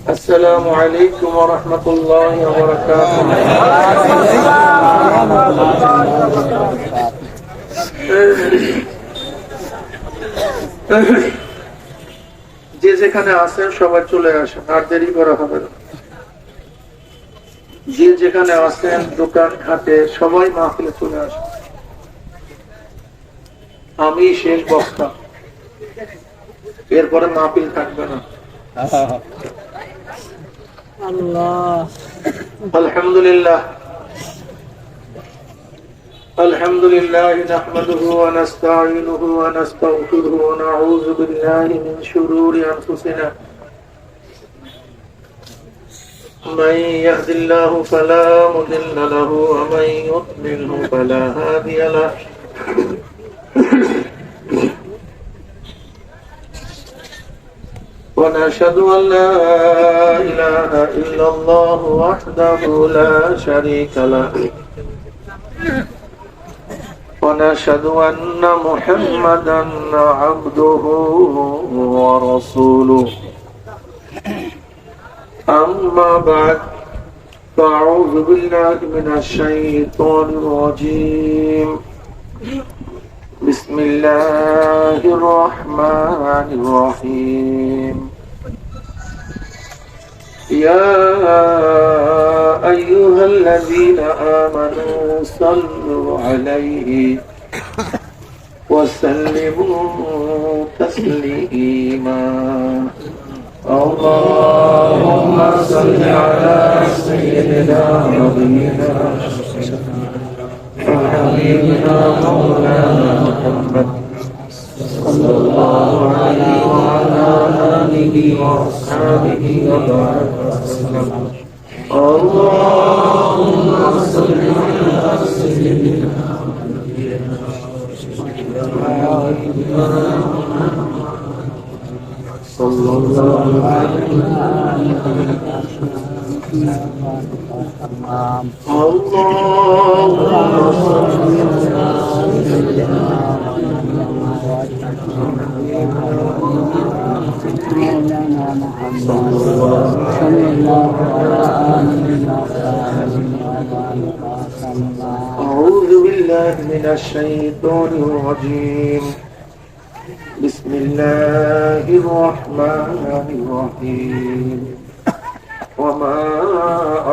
السلام عليكم ورحمة الله وبركاته. যে যেখানে আছেন সবাই চলে আসেন, আর দেরি করা হবে না। যে যেখানে আছেন দোকান ঘাটে সবাই মাহফিলে চলে আসেন। আমি শেষ বক্তা, এরপরে মাহফিল থাকবে না। আলহামদুলিল্লাহ الحمد لله نحمده ونستعينه ونستغفره ونعوذ بالله من شرور أنفسنا من يهد الله فلا مضل له ومن يضلل فلا هادي له ونشهد أن لا إله إلا الله وحده لا شريك له ونشهد أن محمدا عبده ورسوله أما بعد فأعوذ بالله من الشيطان الرجيم بسم الله الرحمن الرحيم يا أيها الذين آمنوا صلوا عليه وسلموا تسليما اللهم صل على سيدنا ونبينا وحبيبنا مولانا محمد صلى الله عليه وعلى آله وأصحابه وبارك وسلم اللهم صل على سيدنا صلى الله عليه أعوذ بالله من الشيطان الرجيم بسم الله الرحمن الرحيم وما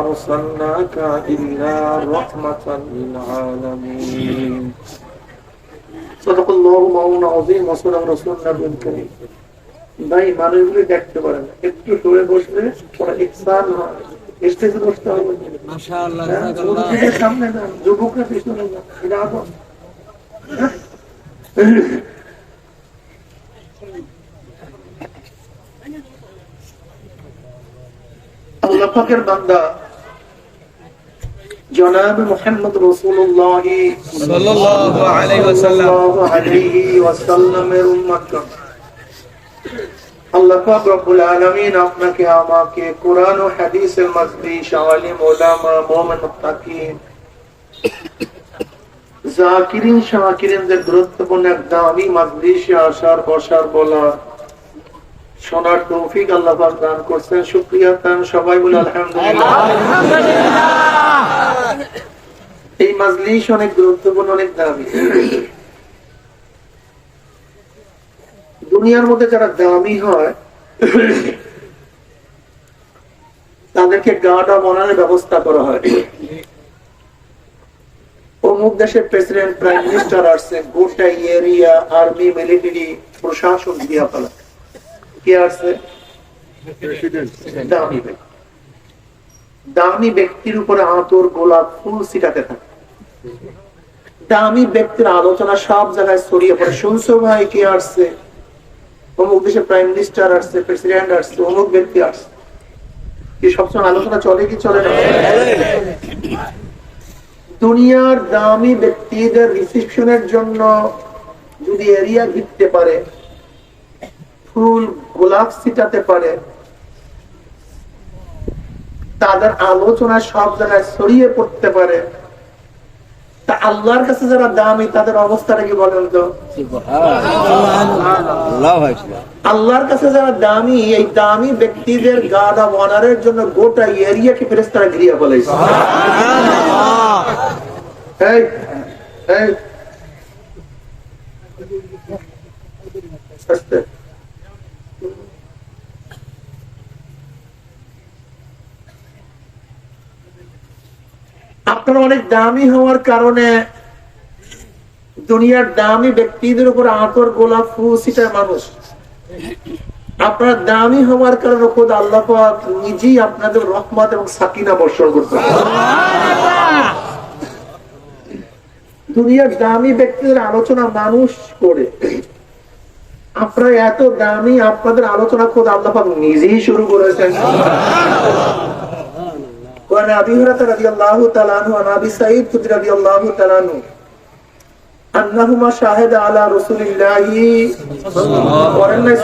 أرسلناك إلا رحمة للعالمين صدق الله مولانا العظيم وصدق رسول النبي الكريم ভাই মানুষগুলি দেখতে পারেন একটু সরে বসলে ওরা ইকসার হয় স্টেজে বসতে হবে মাশাআল্লাহ জাযাকাল্লাহ সামনে না যুবকরা পিছনে না এটা আদব আল্লাহ পাকের বান্দা জনাব মুহাম্মদ রাসূলুল্লাহ সাল্লাল্লাহু আলাইহি ওয়াসাল্লামের উম্মতগণ আল্লাহ পাক রব্বুল আলামিন আপনাকে আমাকে কোরআন ও হাদিসের মাজলিস আলিম উলামা মুমিন মুত্তাকিন জাকিরিন শাকিরিনদের গুরুত্বপূর্ণ এক দামি মাজলিসে আসার বসার বলা শোনার তৌফিক আল্লাহ পাক দান করছেন। শুকরিয়া তান সবাই বলে আলহামদুলিল্লাহ। এই মাজলিস অনেক গুরুত্বপূর্ণ, অনেক দামি। দুনিয়ার মধ্যে যারা দামি হয় তাদেরকে গার্ডা বানানোর ব্যবস্থা করা হয়। অমুক দেশের প্রেসিডেন্ট প্রাইম মিনিস্টার আসছে, গোটা এরিয়া আর্মি মিলিটারি প্রশাসন দিয়া ফেলা। কে আসছে? দামি ব্যক্তি। দামি ব্যক্তির উপরে আতর গোলাপ ফুল ছিটাতে থাকে। দামি ব্যক্তির আলোচনা সব জায়গায় ছড়িয়ে পড়ে। শুনছো ভাই কে আসছে? অমুক দেশের প্রাইম মিনিস্টার আসছে, প্রেসিডেন্ট আসছে, অমুক ব্যক্তি আসছে। কি সবসময় আলোচনা চলে কি চলে না? দুনিয়ার দামি ব্যক্তিদের রিসেপশনের জন্য যদি এরিয়া ঘিরতে পারে, ফুল গোলাপ ছিটাতে পারে, তাদের আলোচনা সব জায়গায় ছড়িয়ে পড়তে পারে, তা আল্লাহর কাছে যারা দামি তাদের অবস্থাটা কি বলেন তো? আল্লাহর কাছে যারা দামি, এই দামি ব্যক্তিদের গাদা অনারের জন্য গোটা এরিয়াকে ফেরেশতারা ঘিরে ফেলেছে। আপনারা অনেক দামি হওয়ার কারণে দুনিয়ার দামি ব্যক্তিদের উপর আতর গোলাপ ফুল ছিটায় মানুষ। আপনারা দামি হওয়ার কারণে খোদ আল্লাহ পাক নিজেই আপনাদের রহমত এবং সাকিনা বর্ষণ করতে। দুনিয়ার দামি ব্যক্তিদের আলোচনা মানুষ করে, আপনারা এত দামি, আপনাদের আলোচনা খোদ আল্লাহ পাক নিজেই শুরু করেছেন। وعن أبي هريرة رضي الله تعالى عنه وعن أبي سعيد رضي الله تعالى عنه أنهما شاهد على رسول الله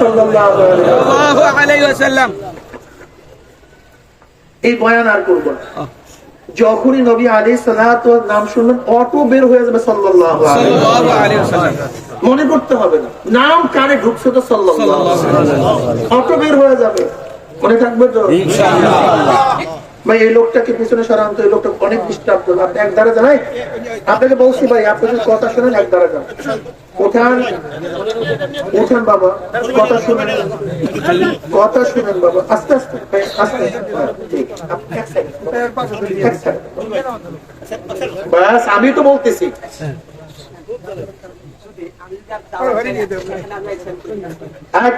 صلى الله عليه وسلم। এই বয়ান আর করব না। যখনই নবী আলাইহিস সালাতু ওয়াস নাম শুনবেন অটো বের হয়ে যাবে সাল্লাল্লাহু আলাইহি ওয়াসাল্লাম। মনে করতে হবে না, নাম কানে ঢুকছে তো সাল্লাল্লাহু আলাইহি ওয়াসাল্লাম, অটো বের হয়ে যাবে। মনে থাকবে তো ইনশাআল্লাহ। ভাই এই লোকটাকে পিছনে সরান তো, এই লোকটা অনেক ডিস্টার্ব করবে। আপনি এক ধারে যান, আপনাকে বলছি ভাই আপনি যদি কথা শুনেন এক ধারে যান। ওঠান ওঠান বাবা, কথা শুনেন, কথা শুনেন বাবা, আস্তে আস্তে আস্তে। বাস আমি তো বলতেছি,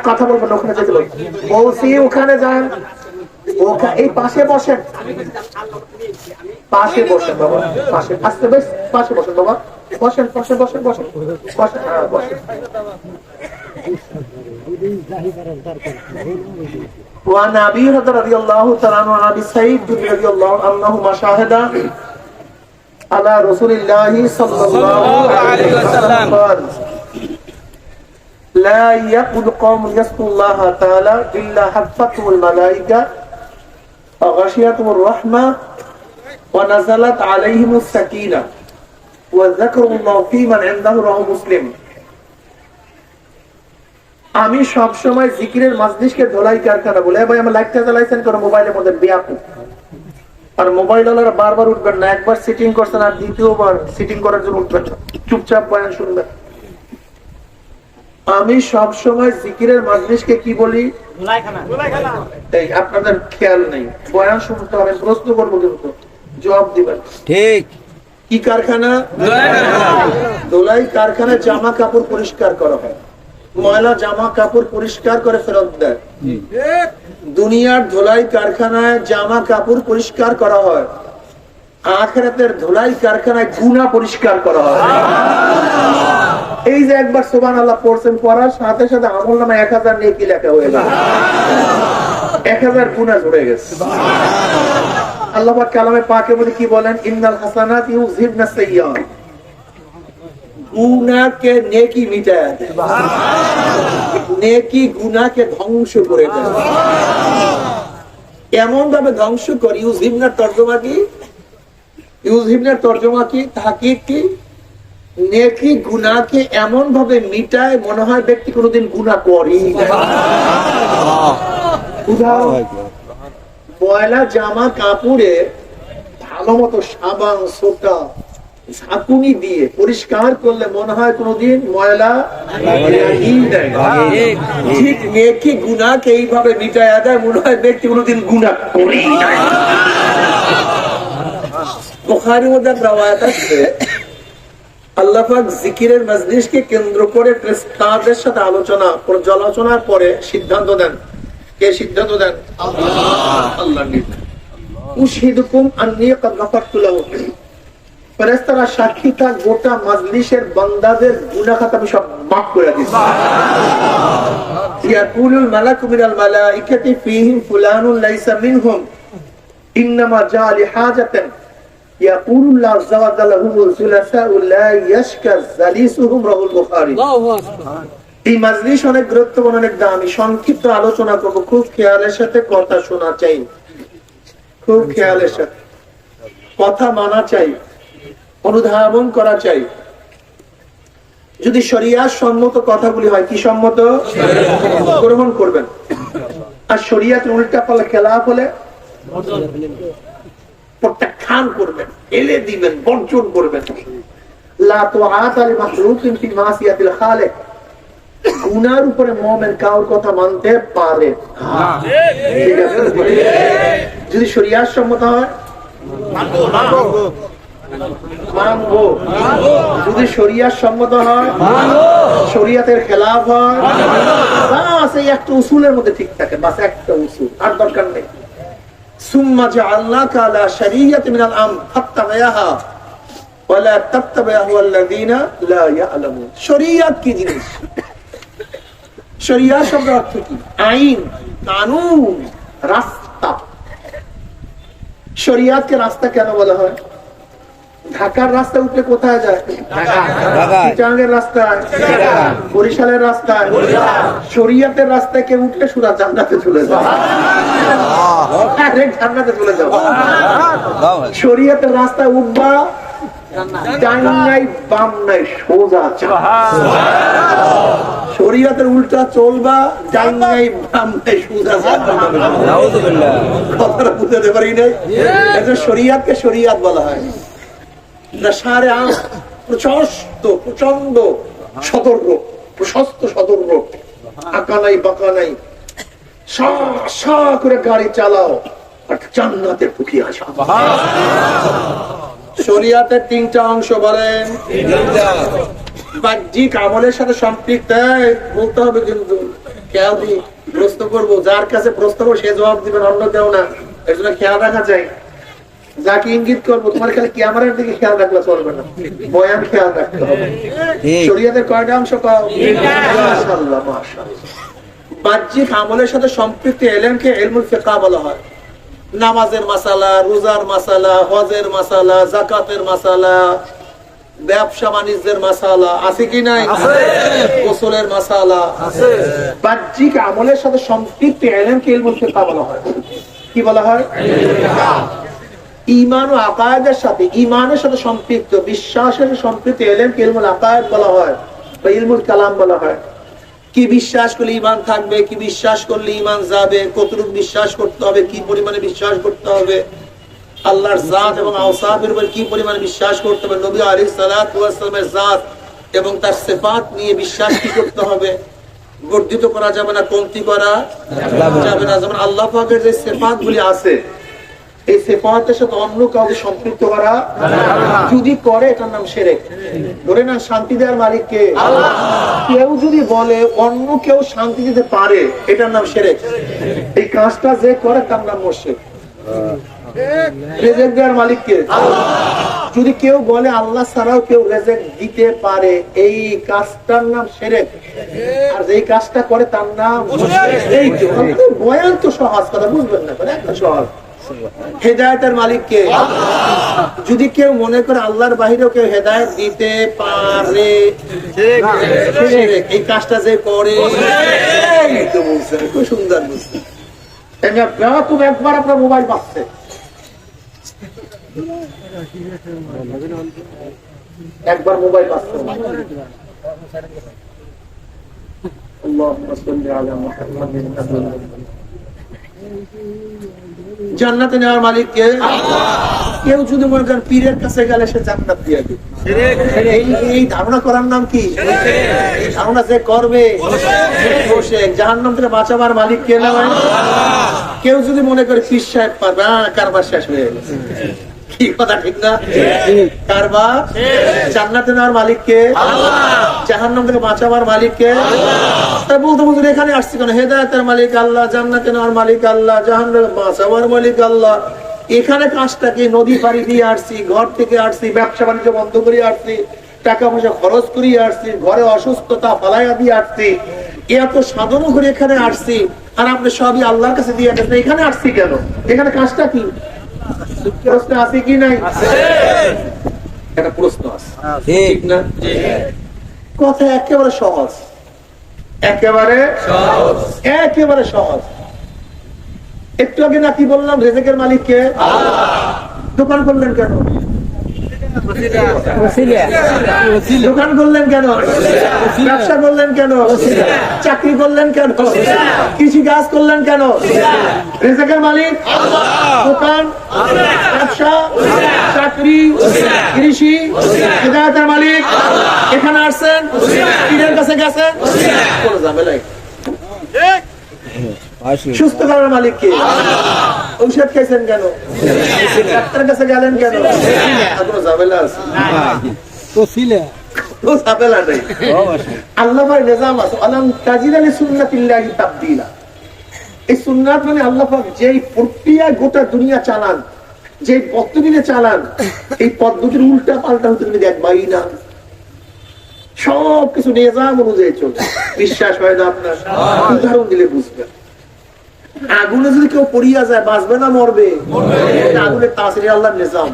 কথা বলবেন ওখানে যেতে বলছি, ওখানে যান, এই পাশে বসেন, পাশে বসেন বাবা, পাশে আস্তে, বেশ পাশে বসেন বাবা, বসেন বসেন বসেন বসেন বসেন বসেন। وعن أبي هريرة رضي الله تعالى عنه وعن أبي سعيد رضي الله عنهما شاهد على رسول الله صلى الله عليه وسلم قال لا يقعد قوم يذكرون الله تعالى إلا حفتهم الملائكة وغشيتهم الرحمة ونزلت عليهم السكينة وذكروا الله في من عنده رواه مسلم। আমি সব সময় জিকিরের মাজলিসকে ধোলাই কারখানা বলে, ভাই আমার লাইটটা জ্বালাইছেন কারণ মোবাইলের মধ্যে ব্যাপক, আর মোবাইল ওয়ালারা বারবার উঠবেন না, একবার সিটিং করছেন আর দ্বিতীয়বার সিটিং করার জন্য উঠবেন, চুপচাপ বয়ান শুনবেন। আমি সব সময় জিকিরের মাজলিসকে কি বলি? এই আপনাদের খেয়াল নেই, বয়ান শুনতে হবে, প্রশ্ন করবো কিন্তু জবাব দিবেন। ঠিক কি কারখানা? ধোলাই কারখানায় জামা কাপড় পরিষ্কার করা হয়, ময়লা জামা কাপড় পরিষ্কার করে ফেরত দেয়। দুনিয়ার ধোলাই কারখানায় জামা কাপড় পরিষ্কার করা হয়, আখিরাতের ধোলাই কারখানায় গুনাহ পরিষ্কার করা হয়। এই যে একবার সুবহানাল্লাহ পড়ছেন, পড়ার সাথে সাথে আমলনামায় 1000 নেকি লেখা হয়ে গেল, 1000 গুনাহ জুড়ে গেছে। আল্লাহ পাক কালামে পাকে বলে কি বলেন? ইন্নাল হাসানাত ইউযহিবনাস সাইয়্যাত, গুনাহকে নেকি মিটায় দেয়, নেকি গুনাহকে ধ্বংস করে দেয়। এমন ভাবে ধ্বংস করে, ইউযহিবনার তরজমা কি? ইউযহিবনার তরজমা কি? তাহকিক কি? নেকি গুনাহকে এমন ভাবে মিটায় মনে হয় ব্যক্তি কোনোদিন গুনাহ করেই না। উদাহরণ, ময়লা জামা কাপড়ে ভালো মতো সাবান সোটা ঝাঁকুনি দিয়ে পরিষ্কার করলে মনে হয় কোনোদিন ময়লা ঠিক নেকি গুনাহকে এইভাবে মিটায় দেয়, মনে হয় ব্যক্তি কোনোদিন গুনাহ করেই না। বুখারীর মধ্যে রওয়ায়াত আছে, আল্লাহ পাক জিকিরের মাজলিসকে কেন্দ্র করে ফেরেশতাদের সাথে আলোচনার পরে সিদ্ধান্ত দেন। কে সিদ্ধান্ত দেন? আল্লাহ। উশহিদুকুম আন্নী ক্বাদ গাফারতু লাহুম, ফেরেশতারা সাক্ষী থাক গোটা মাজলিসের বান্দাদের গুনাহ খাতা আমি সব মাফ করে দিয়েছি। ইয়াকুলুল মালাকু মিনাল মালাইকাতি ফীহিম ফুলানুন লাইসা মিনহুম ইন্নামা জাআ লিহাজাতিন ইয়াকুলুল্লাহু আযজা ওয়া জাল্লা হুমুল সুলাসাউ লা ইয়াশকা জালিসুহুম রাহুল বুখারী। এই মাজলিস অনেক গুরুত্বপূর্ণ, অনেক দামি। সংক্ষিপ্ত আলোচনা করব, খুব খেয়ালের সাথে কথা শোনা চাই, খুব খেয়ালের সাথে কথা মানা চাই। অনুধাবন করা চাই। যদি শরিয়াত সম্মত কথাগুলি হয়, কি সম্মত, গ্রহণ করবেন। আর শরিয়াত উল্টা ফলে খেলাফ হলে প্রত্যাখ্যান করবেন, এলে দিবেন, বর্জন করবেন। লা তুআত আল মাখলুকিন ফি মাসিয়াতিল খালিক, গুনার উপরে মুমিন কাউর কথা মানতে পারে না। ঠিক আছে, যদি শরিয়াত সম্মত হয় মানবো, যদি শরিয়াত সম্মত হয়, শরিয়াতের খেলাফ হয়, বাস এই একটা উসুলের মধ্যে ঠিক থাকে, বাস একটা উসুল, আর দরকার নেই। সুম্মা জাআলনাকা আলা শারিয়াতিন মিনাল আমর ফাত্তাবিহা ওয়ালা তাত্তাবিহু আল্লাযীনা লা ইয়ালামুন। শরিয়াত কি জিনিস? শরিয়াত শব্দের অর্থ কি? আইন, কানুন, রাস্তা। শরিয়াতকে রাস্তা কেন বলা হয়? ঢাকার রাস্তা উঠলে কোথায় যায়? চিটাগাংয়ের রাস্তায়, বরিশালের রাস্তায়। শরিয়াতের রাস্তায় কেউ উঠলে সুরা জান্নাতে চলে যায়, জান্নাতে চলে যাও। শরিয়াতের রাস্তায় উঠবা, ডাইন নাই বাম নাই, সোজা। শরিয়াতের উল্টা চলবা, ডাইন নাই বাম নাই, সোজা। কথাটা বুঝতে পারি নাই। শরিয়াতকে শরিয়াত বলা হয়। প্রচন্ড সতর্ক, প্রশস্ত সতর্ক, আঁকা নাই বাঁকা নাই, করে গাড়ি চালাও আর জান্নাতে ঢুকে আসো। শরিয়াতের তিনটা অংশ বলেন। বাহ্যিক আমলের সাথে সম্পৃক্ত বলতে হবে, কিন্তু খেয়াল দিয়ে প্রশ্ন করবো, যার কাছে প্রশ্ন করবো সে জবাব দিবেন, অন্য কেউ না। এর জন্য খেয়াল রাখা চাই। যাকে ইঙ্গিত করবো তোমার খালি ক্যামেরার দিকে খেয়াল রাখলে চলবে না, বয়ান খেয়াল রাখতে হবে। শরিয়াতের কয়টা অংশ পাও? মাশাআল্লাহ, মাশাআল্লাহ। বাহ্যিক আমলের সাথে সম্পৃক্ত এলেমকে ইলমুল ফিকহ বলা হয়। নামাজের মাসালা, রোজার মাসালা, হজের মাসালা, যাকাতের মাসালা, ব্যবসা বাণিজ্যের মাসালা আছে কি নাই? গোসলের মাসালা আছে। বাহ্যিক আমলের সাথে সম্পৃক্ত এলেমকে ইলমুল ফিকহ বলা হয়। কি বলা হয়? ঈমান ও আকায়েদের সাথে, ঈমানের সাথে সম্পৃক্ত, বিশ্বাসের সাথে সম্পৃক্ত এলেমকে ইলমুল আকায়েদ বলা হয় বা ইলমুল কালাম বলা হয়। কি বিশ্বাস করলে ঈমান থাকবে, কি বিশ্বাস করলে ঈমান যাবে, কতটুকু বিশ্বাস করতে হবে, কি পরিমাণে বিশ্বাস করতে হবে, আল্লাহর জাত এবং আওসাফের উপর কি পরিমাণে বিশ্বাস করতে হবে, নবী আলাইহিস সালাতু ওয়াস সালামের জাত এবং তার সিফাত নিয়ে বিশ্বাস কি করতে হবে। বর্ধিত করা যাবে না, কমতি করা যাবে না। যেমন আল্লাহ পাকের যে সিফাতগুলি আছে, এই সিফাতের সাথে অন্য কাউকে সম্পৃক্ত করা যদি করে, এটার নাম শিরক। ধরে না, শান্তি দেওয়ার মালিক কে? আল্লাহ। কেউ যদি বলে অন্য কেউ শান্তি দিতে পারে, এটার নাম শিরক। এই কাজটা যে করে তার নাম মুশরিক। রিজিক দেওয়ার মালিক কে? আল্লাহ। যদি কেউ বলে আল্লাহ ছাড়াও কেউ রিজিক দিতে পারে, এই কাজটার নাম শিরক। আর যেই কাজটা করে তার নাম মুশরিক। এই তো বয়ান তো সহজ কথা, বুঝবেন না, একটা সহজ। হেদায়েতের মালিক কে? আল্লাহ। যদি কেউ মনে করে আল্লাহর বাহিরেও কেউ হেদায়েত দিতে পারে, এই কাজটা যে করে, এই তো বলছেন, খুব সুন্দর বুঝছেন। একবার আপনার মোবাইল বাজছে, একবার মোবাইল বাজছে, জান্নাতে নেওয়ার মালিক কে? আল্লাহ। কেউ যদি মনে করেন পীরের কাছে গেলে সে জান্নাত দিয়ে দিবে, এই ধারণা করার নাম কি? এই ধারণা যে করবে সে জাহান্নাম থেকে বাঁচাবার মালিক কে? না কেউ যদি মনে করে পীর সাহেব পারবে, কারবার শেষ হয়ে গেছে। কি কথা ঠিক না? কারবার। জান্নাতে নেওয়ার মালিক কে? আল্লাহ। জাহান্নাম থেকে বাঁচাবার মালিক কে? আল্লাহ। বলতে বলতে এখানে আসছি কেন? হেদায়েতের মালিক আল্লাহ, জান্নাতে নেওয়ার মালিক আল্লাহ, জাহান্নাম থেকে বাঁচাবার মালিক আল্লাহ। এখানে কাজটা কি? নদী পাড়ি দিয়ে আসছি, ঘর থেকে আসছি, ব্যবসা বাণিজ্য বন্ধ করে আসছি, টাকা পয়সা খরচ করিয়ে আসছি, ঘরে অসুস্থতা ফালাইয়া দিয়ে আসছি, এত সাধন করে এখানে আসছি, আর আপনি সবই আল্লাহর কাছে দিয়ে আসছেন। এখানে আসছি কেন? এখানে কাজটা কি? প্রশ্ন আছে কি নাই? একটা প্রশ্ন আছে, ঠিক না? কথা একেবারে সহজ, একেবারে সহজ, একেবারে সহজ। একটু আগে না কি বললাম? রিজিকের মালিক কে? আল্লাহ। দোকান করলেন কেন? দোকান করলেন কেন? ব্যবসা করলেন কেন? চাকরি করলেন কেন? কৃষি কাজ করলেন কেন? রিজিকের মালিক দোকান, ব্যবসা, চাকরি, কৃষি, হিদায়াতের মালিক। এখানে আসছেন, পীরের কাছে গেছেন, কোনো ঝামেলাই। সুস্থ করার মালিক কে? ঔষধ খাইছেন কেন? ডাক্তারের কাছে গেলেন কেন? কোনো ঝামেলা আছে? ঝামেলা নেই। আল্লাহ ভাই নিজাম আছে। আলাম তাজিদ আলী সুন্নাতিল্লাহি তাবদীলা। এই সুন্নাত মানে আল্লাহ পাক যেই প্রক্রিয়ায় গোটা দুনিয়া চালান, যে পদ্ধতিতে চালান, এই পদ্ধতির উল্টা পাল্টা হতে তুমি দেখবাই না। সবকিছু নিজাম অনুযায়ী চলছে। বিশ্বাস হয় না আপনার? উদাহরণ দিলে বুঝবেন। আগুনে যদি কেউ পড়িয়া যায়, বাঁচবে না মরবে? আগুনের তাসিরে আল্লাহর নিজাম।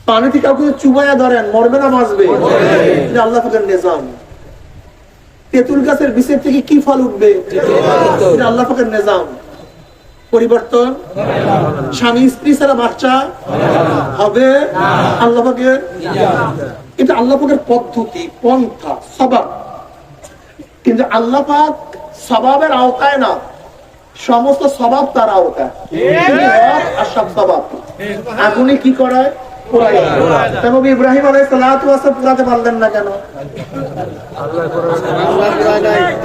পানিতে কাউকে চুবাইয়া ধরেন, মরবে না বাঁচবে? আল্লাহ পাকের নিজাম। তেঁতুল গাছের বীজের থেকে কি ফল উঠবে? আল্লাহ পাকের নিজাম। পরিবর্তন স্বামী স্ত্রী ছাড়া বাচ্চা হবে? আল্লাহ পাকের, এটা আল্লাহ পাকের পদ্ধতি, পন্থা, স্বভাব। কিন্তু আল্লাহ পাক স্বভাবের আওতায় না, সমস্ত স্বভাব তার আওতায়। আর সব স্বভাব আগুনে কি করায়? ইব্রাহিম আলাইহিস সালাতু ওয়াস সালাম পুরাতে পারলেন না কেন?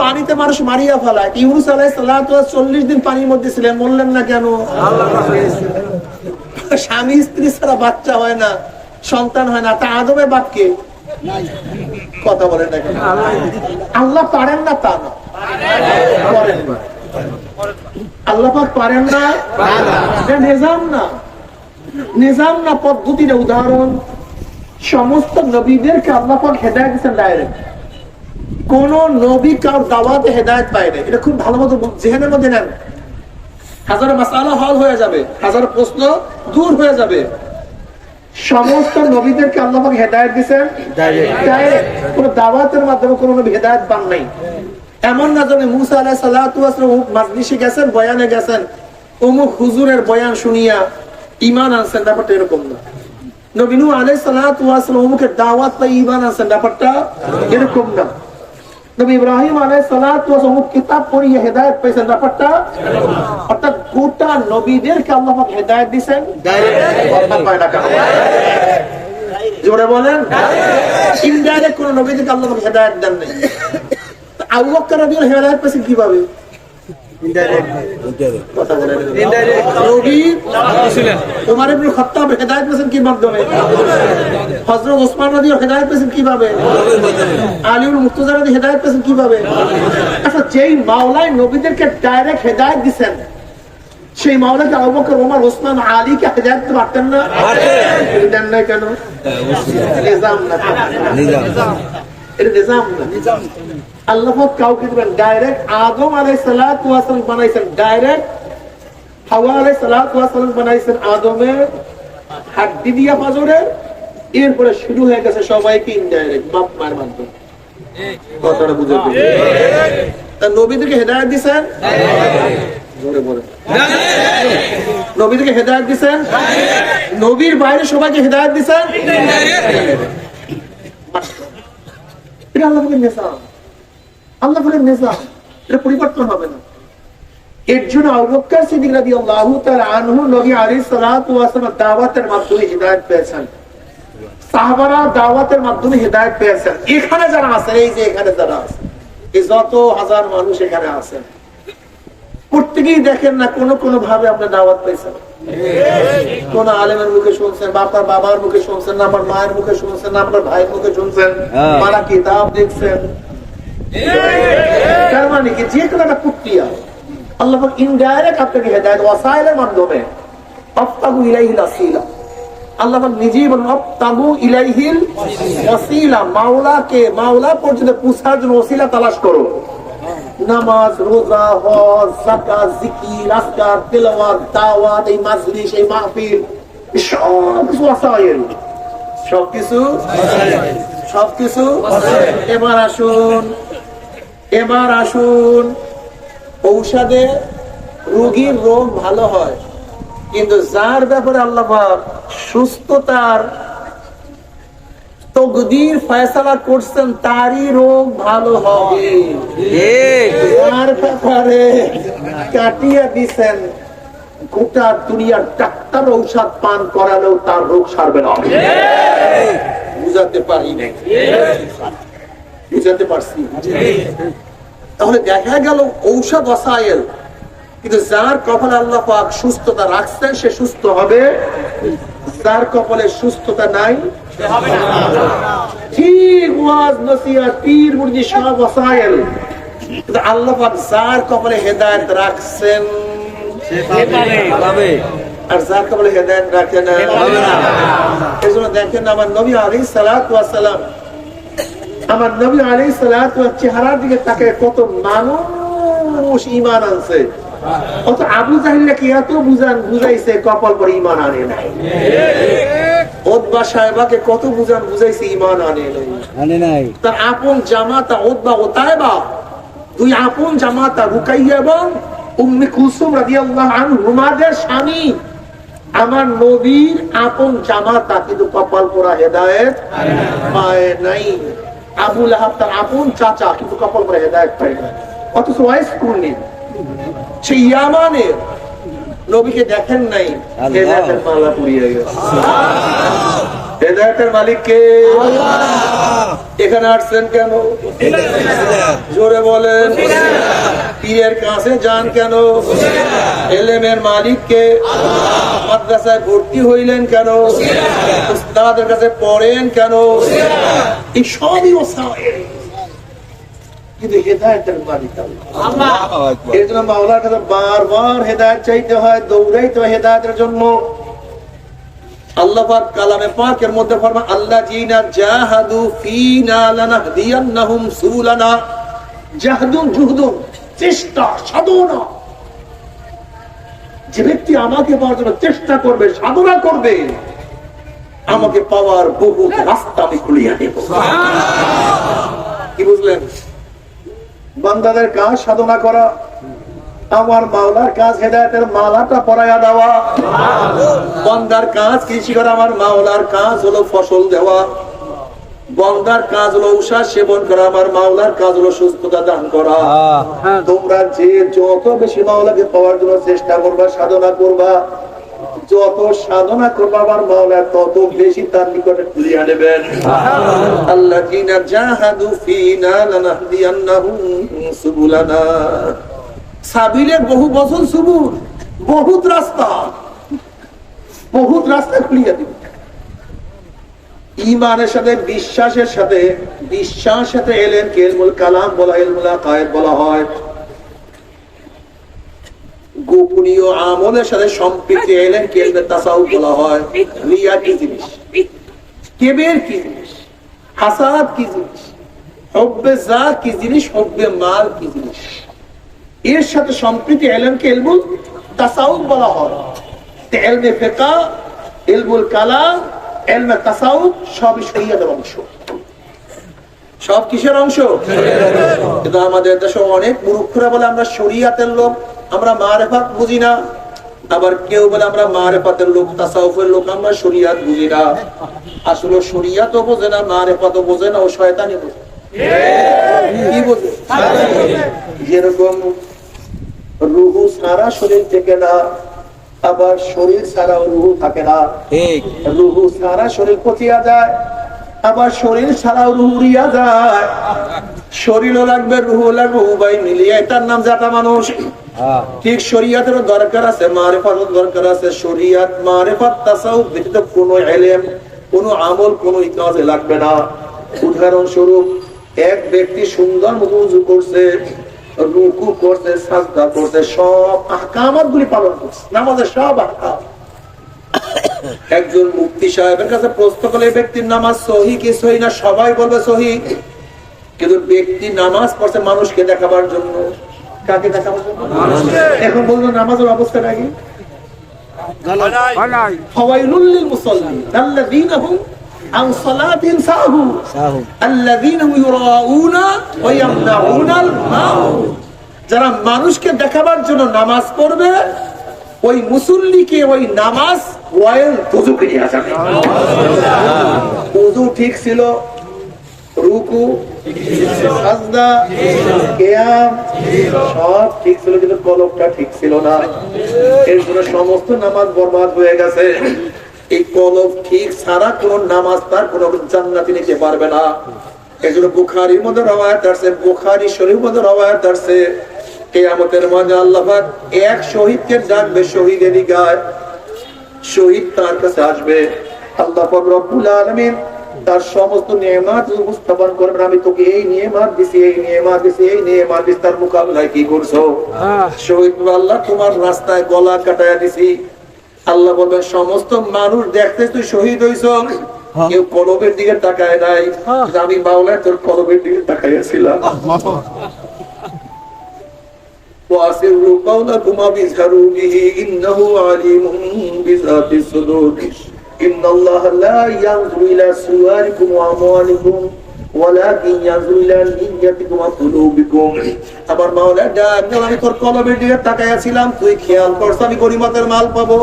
পানিতে মানুষ মারিয়া ফেলায়। ইউনূস আলাইহিস সালাতু ওয়াস 40 দিন পানির মধ্যে ছিলেন, মরলেন না কেন? স্বামী স্ত্রী ছাড়া বাচ্চা হয় না, সন্তান হয় না। তা আদমের বাপকে কথা বলেন না কেন? আল্লাহ পারেন না তা না, করেন না। আল্লাহ পাক পারেন না, নিজাম না, নিজাম না, পদ্ধতির উদাহরণ। সমস্ত নবীদেরকে আল্লাহ পাক হেদায়েত দিয়েছেন ডাইরেক্ট। কোন নবী কার দাওয়াতে হেদায়েত পায় না। এটা খুব ভালো মতো জেহেনের মধ্যে নেন। হাজার মাসালা হল হয়ে যাবে, হাজার প্রশ্ন দূর হয়ে যাবে। সমস্ত নবীদেরকে আল্লাহ পাক হেদায়েত দিয়েছেন ডাইরেক্ট। কোন দাওয়াতের মাধ্যমে কোন নবী হেদায়েত পান নাই। এমন না জানে মুসা আলাইহিস সালাতু ওয়াস সালাম মাজলিসে গেছেন, বয়ানে গেছেন, অমুক হুজুরের বয়ান শুনিয়া ঈমান আনছেন, ব্যাপারটা এরকম না। নবী নূহ আলাইহিস সালাতু ওয়াস সালাম অমুকের দাওয়াত পাই ঈমান আনছেন, ব্যাপারটা এরকম না। নবী ইব্রাহিম আলাইহিস সালাতু ওয়াস সালাম কিতাব পড়িয়ে হেদায়েত পেয়েছেন, ব্যাপারটা। অর্থাৎ গোটা নবীদেরকে আল্লাহ পাক হেদায়েত দিবেন ডাইরেক্ট। কথা পায় না কেন? জোরে বলেন। ইনডাইরেক্ট কোন নবীদেরকে আল্লাহ পাক হেদায়েত দেন নাই। আবু বকর রাদিয়াল্লাহু আনহু হেদায়েত পেয়েছেন কিভাবে? কথা বলেন। নবী ওমর ইবনে খাত্তাব হেদায়েত পেয়েছেন কি মাধ্যমে? হযরত ওসমান রাদিয়াল্লাহু আনহু হেদায়েত পেয়েছেন কিভাবে? আলী ইবনে মুর্তজা রাদিয়াল্লাহু হেদায়েত পেয়েছেন কিভাবে? আচ্ছা, যেই মাওলাই নবীদেরকে ডাইরেক্ট হেদায়েত দিবেন, সেই মাওলাকে আবু বকর, ওমর, ওসমান, আলীকে হেদায়েত দিতে পারতেন না? দেন না কেন? নিজাম না, নিজাম। এটা নিজাম না, নিজাম। আল্লাহ পাক কাউকে দিবেন ডাইরেক্ট। আদম আলাইহিস সালাতু ওয়াস সালাম বানাইছেন ডাইরেক্ট, হাওয়া আলাইহিস সালাতু ওয়াস সালাম বানাইছেন আদমের হাড্ডি দিয়া পাজরে। এরপরে শুরু হয়ে গেছে সবাইকে ইনডাইরেক্ট বাপ মায়ের মাধ্যমে। কথাটা বুঝে তা নবীদেরকে হেদায়েত দিবেন জোরে বলেন। নবীদেরকে হেদায়েত দিবেন, নবীর বাইরে সবাইকে হেদায়েত দিবেন। এটা আল্লাহ পাকের নিজাম, আল্লাহ পাকের নিজাম। এটা পরিবর্তন হবে না। এর জন্য আবু বকর সিদ্দিক রাদিয়াল্লাহু তাআলা আনহু নবী আলাইহিস সালাতু ওয়াস সালাম দাওয়াতের মাধ্যমে হিদায়াত পেয়েছেন। সাহাবারা দাওয়াতের মাধ্যমে হিদায়াত পেয়েছেন। এখানে যারা আছেন, এই যে এখানে যারা আছেন, এই যত হাজার মানুষ এখানে আছেন, প্রত্যেকেই দেখেন না কোন ভাবে আপনি দাওয়াত পেয়েছেন। কোন আলেমের মুখে শুনছেন, বাবার বাবার মুখে শুনছেন, না আমার মায়ের মুখে শুনছেন, না আপনার ভাইয়ের মুখে শুনছেন, মারা কিতাব দেখছেন। তার মানে কি যে কোনো একটা প্রক্রিয়া আল্লাহ পাক ইনডাইরেক্ট আপনাকে হেদায়েত ওয়াসাইলের মাধ্যমে। আফতাগু ইলাইহিল ওয়াসিলা, আল্লাহ পাক নিজেই বলেন আফতাগু ইলাইহিল ওয়াসিলা। মাওলাকে, মাওলা পর্যন্ত পৌঁছার জন্য ওসিলা তালাশ করো। নামাজ, রোজা, হজ, যাকাত, জিকির, আজকার, তিলাওয়াত, দাওয়াত, এই মাজলিস, এই মাহফিল, সবকিছু ওয়াসাইল, সবকিছু। এবার আসুন ঔষধে রোগীর রোগ ভালো হয়, কিন্তু যার ব্যাপারে আল্লাহ পাক সুস্থতার তকদির ফয়সালা করছেন তারই রোগ ভালো হবে, তার ব্যাপারে কাটিয়ে দিছেন গোটা দুনিয়ার ডাক্তার ঔষধ পান করালেও তার রোগ সারবে না। বুঝাতে পারি না, বুঝাতে পারছি? তাহলে দেখা গেল ঔষধ ওসাইল, কিন্তু যার কপালে আল্লাহ পাক সুস্থতা রাখছেন সে সুস্থ হবে, যার কপালে সুস্থতা নাই ঠিক ওয়াজ নসিহত পীর মুর্শিদ সব ওসাইল, কিন্তু আল্লাহ পাক যার কপালে হেদায়েত রাখছেন আর যার কপালে হেদায়েত রাখেন না। এজন্য দেখেন আমার নবী আলাইহিস সালাতু ওয়াস সালাম, আমার নবী আলাইহিস সালাতু ওয়াস চেহারার দিকে তাকায় কত মানুষ ঈমান আনছে, অত আবু জাহেলকে কি এত বুঝাইছে কপাল পরে ঈমান আনে নাই। উতবা সাহেবাকে কত বুঝাইছে ঈমান আনে নাই। তার আপন জামাতা উতবা ও তায়েবা, দুই আপন জামাতা রুকাইয়া এবং উম্মে কুলসুম রাদিয়াল্লাহু আনহুমাদের স্বামী আমার নবীর আপন জামাতা, কিন্তু কপাল পোড়া হেদায়েত পায় নাই। আবু লাহাব তার আপন চাচা, কিন্তু কপাল পোড়া হেদায়েত পায় না। অথচ ওয়াইস করনি সে ইয়ামানের নবীকে দেখেন নাই, হেদায়েতের মালা পরিয়ে গেছে। হেদায়েতের মালিক কে? এখানে আসছেন কেন? জোরে বলেন। পীরের কাছে যান কেন? এলেমের মালিক কে? মাদ্রাসায় ভর্তি হইলেন কেন? উস্তাদের কাছে পড়েন কেন? এই সবই ওসাইল, কিন্তু হেদায়েতের মালিক আল্লাহ। এর জন্য মাওলার কাছে বারবার হেদায়েত চাইতে হয়, দৌড়াইতে হয় হেদায়েতের জন্য। আল্লাহ পাক কালামে পাকের মধ্যে ফরমান আল্লাযীনা জাহাদু ফীনা লানাহদিয়ান্নাহুম সুবুলানা। জাহদুন জুহদুন, চেষ্টা সাধনা। যে ব্যক্তি আমাকে পাওয়ার জন্য চেষ্টা করবে, সাধনা করবে, আমাকে পাওয়ার বহু রাস্তা আমি খুলিয়ে দেব। কি বুঝলেন? বান্দাদের কাজ সাধনা করা, আমার মাওলার কাজ হেদায়েতের মালাটা পরাইয়া দেওয়া। বান্দার কাজ কৃষি করা, আমার মাওলার কাজ হলো ফসল দেওয়া। বান্দার কাজ হলো ঔষধ সেবন করা, আমার মাওলার কাজ হলো সুস্থতা দান করা। তোমরা যে যত বেশি মাওলাকে পাওয়ার জন্য চেষ্টা করবা, সাধনা করবা, যত সাধনা করবা আমার মাওলা তত বেশি তার নিকটে তুলিয়া নেবেন। আল্লাযীনা জাহাদু ফীনা লানাহদিয়ান্নাহুম সুবুলানা। সাবিলের বহু বছর সুবুল, বহুত রাস্তা খুলিয়া দিবে। ঈমানের সাথে বিশ্বাসের সাথে এলেমকে ইলমুল কালাম বলা, ইলমুল আকায়েদ বলা হয়। গোপনীয় আমলের সাথে সম্পৃক্তি এলেমকে ইলমে তাসাউফ বলা হয়। রিয়া কি জিনিস, কিবর কি জিনিস, হাসাদ কি জিনিস, হুব্বে যাত কি জিনিস, হুব্বে মাল কি জিনিস, এর সাথে সম্পৃক্তি এলেমকে ইলমুল তাসাউফ বলা হয়। ইলমে ফিকহ, ইলমুল কালাম, ইলমে তাসাউফ সবই শরীয়তের অংশ। সব কিসের অংশ? কিন্তু আমাদের দেশে অনেক মূর্খরা বলে আমরা শরীয়তের লোক, আমরা মারিফাত বুঝি না। আবার কেউ বলে আমরা মারিফাতের লোক, তাসাউফের লোক, আমরা শরীয়ত বুঝি না। আসলে শরীয়তও বোঝে না, মারিফাতও বোঝে না, ও শয়তানি বোঝে। কি বোঝে? যেরকম রুহু সারা শরীর থেকে না, আবার শরীর সারা রুহু থাকে না। রুহু সারা শরীর পচিয়া যায়, আবার শরীর ছাড়াও রুহু রিয়া যায়। শরীরও লাগবে, রুহু লাগবে, উভয় মিলিয়ে এটার নাম জাতা মানুষ। ঠিক শরীয়তেরও দরকার আছে, মারিফাতের দরকার আছে। শরীয়ত, মারিফাত, তাসাউফ ব্যতীত কোনো ইলম, কোনো আমল, কোনো কাজে লাগবে না। উদাহরণস্বরূপ, এক ব্যক্তি সুন্দর মতো ওযু করছে, রুকু করছে, সাজদা করছে, সব আহকামাত গুলি পালন করছে, নামাজের সব আহকাম। একজন মুফতি সাহেবের কাছে প্রশ্ন করলে ব্যক্তির নামাজ সহি কি সহি না, সবাই বলবে সহি। কিন্তু ব্যক্তি নামাজ পড়ছে মানুষকে দেখাবার জন্য। কাকে দেখাবার জন্য? এখন বলবো নামাজের অবস্থা নাকি? ফাওয়াইলুল লিল মুসাল্লিন আল্লাযীনা হুম আন সালাতিহিম সাহুন আল্লাযীনা ইউরাউনা ওয়া ইয়ামনাউনাল মাউত। যারা মানুষকে দেখাবার জন্য নামাজ পড়বে ওই মুসল্লিকে ওই নামাজ ওয়াইল ওযুকে নিয়ে যাবে। ওযু ঠিক ছিল, রুকু, সাজদা, কিয়াম সব ঠিক ছিল, কিন্তু কলবটা ঠিক ছিল না। এর জন্য সমস্ত নামাজ বরবাদ হয়ে গেছে। এই কলব ঠিক ছাড়া কোন নামাজ তার কোন জান্নাতে নিতে পারবে না। এজন্য বুখারীর মধ্যে রওয়ায়াত আছে, বুখারী শরীফের মধ্যে রওয়ায়াত আছে, কিয়ামতের মাঠে আল্লাহ পাক এক শহীদকে ডাকবে শহীদের দিগায়, শহীদ তার কাছে আসবে। আল্লাহ পাক রব্বুল আলামিন তার সমস্ত নিয়ামত উপস্থাপন করবেন, আমি তোকে এই নিয়ামত দিছি, এই নিয়ামত দিছি, এই নিয়ামত দিছি, তার মোকাবিলায় কি করছো? শহীদ বলবে, আল্লাহ তোমার রাস্তায় গলা কাটায়া দিছি। আল্লাহ বলবেন, সমস্ত মানুষ দেখতে তুই শহীদ হইছ, কেউ কলবের দিকে তাকায় নাই, আমি মাওলা তোর কলবের দিকে তাকাইয়াছিলাম। وَأَسِرُّوا قَوْلَكُمْ وَاجْهَرُوا بِهِ إِنَّهُ عَلِيمٌ بِذَاتِ الصُّدُورِ إِنَّ اللَّهَ لَا يَنظُرُ إِلَى صُوَرِكُمْ وَأَمْوَالِكُمْ وَلَكِنْ يَنظُرُ إِلَى نِيَّتِكُمْ وَقُلُوبِكُمْ। আমার মাওলা ডাক, আমি তোর কলবের দিকে তাকাইয়াছিলাম, তুই খেয়াল করছ আমি গরিমতের মাল পাবো।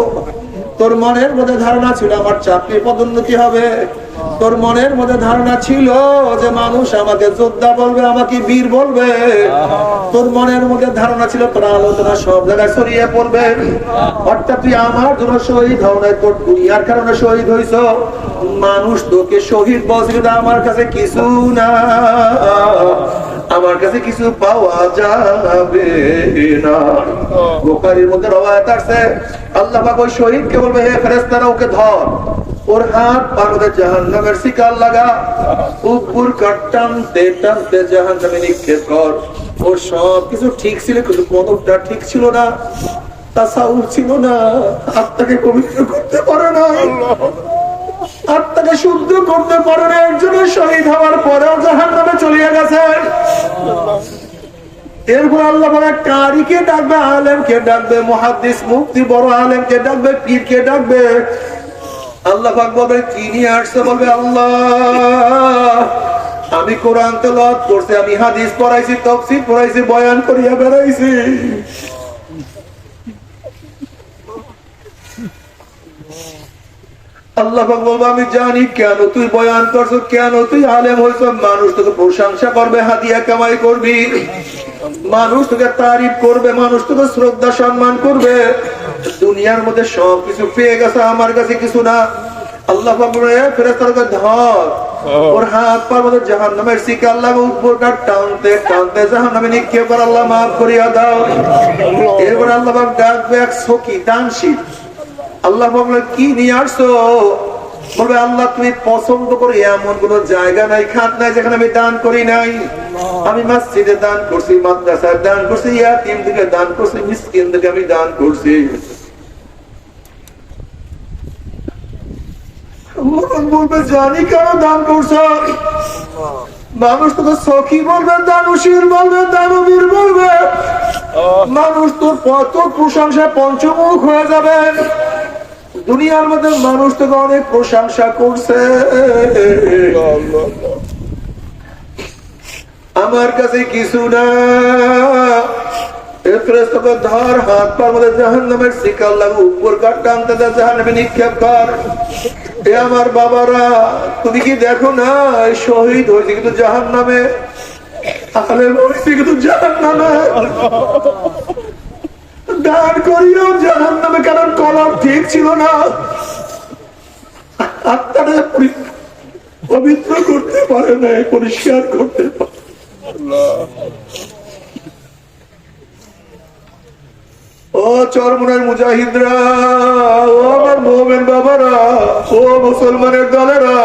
তোর মনের মধ্যে ধারণা ছিল আমার চাকরি পদোন্নতি হবে, তোর মনের মধ্যে ধারণা ছিল যে মানুষ আমাকে যোদ্ধা বলবে, আমাকে বীর বলবে, তোর মনের মধ্যে ধারণা ছিল তোর আলোচনা সব জায়গায় ছড়িয়ে পড়বে। অর্থাৎ তুই আমার জন্য শহীদ হও না, তোর দুনিয়ার কারণে শহীদ হইছ। মানুষ তোকে শহীদ বলছে, কিন্তু আমার কাছে কিছু না, আমার কাছে কিছু পাওয়া যাবে না। বুখারীর মধ্যে রওয়ায়াত আছে, আল্লাহ পাক ওই শহীদকে বলবে, হে ফেরেশতারা ওকে ধর, ওর হাত পা মধ্যে জাহান্নামের শিকল লাগা, উপর টানতে টানতে জাহান্নামে নিক্ষেপ কর। ওর সব কিছু ঠিক ছিল, কিন্তু কদমটা ঠিক ছিল না, তাসাউফ ছিল না, আত্মাকে পবিত্র করতে পারে না, আত্মাকে শুদ্ধ করতে পারে না। একজন শহীদ হওয়ার পরেও জাহান্নামে চলে গেছে। এরপর আল্লাহ বলে, কারিকে ডাকবে, আলেমকে ডাকবে, মুহাদ্দিস মুফতি বড় আলেমকে ডাকবে, পীরকে ডাকবে। আল্লাহ পাক বলবে, কি নিয়ে আসছে? বলবে, আল্লাহ আমি কোরআন তেলাওয়াত করছি, আমি হাদিস পড়াইছি, তাফসীর পড়াইছি, বয়ান করিয়া বেড়াইছি। আল্লাহ পাক বলবে, আমি জানি কেন তুই বয়ান করছো, কেন তুই আলেম হইছ। মানুষ তোকে প্রশংসা করবে, হাদিয়া কামাই করবি, মানুষ তোকে তারিফ করবে, মানুষ তোকে শ্রদ্ধা সম্মান করবে। দুনিয়ার মধ্যে সব কিছু পেয়ে গেছে, আমার কাছে কিছু না। আল্লাহ পাক বলে, ফেরেশতাকে ধর, ওর হাত পার মধ্যে জাহান্নামের শিকল লাগা, উপরটা টানতে টানতে জাহান্নামে নিক্ষেপ কর, আল্লাহ মাফ করিয়া দাও। এরপর আল্লাহ পাক ডাকবে এক সখী দানশীল। আল্লাহ বলবে, কি নিয়ে আসছো? বলবে, আল্লাহ তুমি পছন্দ করে এমন কোন জায়গা নাই, খাত নাই যেখানে আমি দান করি নাই। আমি মসজিদে দান করছি, মাদ্রাসায় দান করছি, ইয়াতীম থেকে দান করছি, মিসকিন থেকে আমি দান করছি। বলবে, জানি কেন দান করছো। মানুষ তোকে সখী বলবে, দানশীল বলবে, দানবীর বলবে, মানুষ তোর কত প্রশংসা পঞ্চমুখ হয়ে যাবে। দুনিয়ার মধ্যে মানুষ তোকে অনেক প্রশংসা করছে, আমার কাছে কিছু না। ধর, হাত পার মধ্যে জাহান্নামের শিকল লাগু, উপর টানতে জাহান্নামে নিক্ষেপ কর। এ আমার বাবারা, তুমি কি দেখো না, শহীদ হয়েছে কিন্তু জাহান্নামে, আলেম হয়েছে কিন্তু জাহান্নামে, দান করিও জাহান্নামে, কারণ কলম ঠিক ছিল না, আত্মাটা পবিত্র করতে পারে না, পরিষ্কার করতে পারে। ও চরমনের মুজাহিদরা, ও আমার মুমিন বাবারা, ও মুসলমানের দলেরা,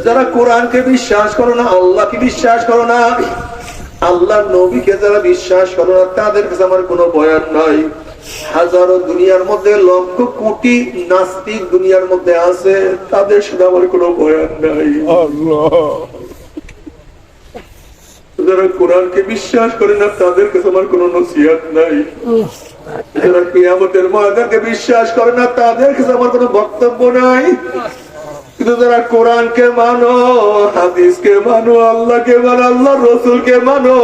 যারা কোরআনকে বিশ্বাস করো না, আল্লাহকে বিশ্বাস করো না, আল্লাহ নবীকে যারা বিশ্বাস করো না, তাদের কাছে আমার কোনো বয়ান নাই। হাজারো দুনিয়ার মধ্যে লক্ষ কোটি নাস্তিক দুনিয়ার মধ্যে আছে, তাদের সাথে আমার কোনো বয়ান নাই। যারা কোরআনকে বিশ্বাস করে না, তাদের কাছে আমার কোনো নসিহত নাই। যারা কিয়ামতের ময়দানকে বিশ্বাস করে না, তাদের কাছে আমার কোনো বক্তব্য নাই। কিন্তু যারা কোরআনকে মানো, হাদিসকে মানো, আল্লাহকে মানো, আল্লাহ রসুলকে মানো,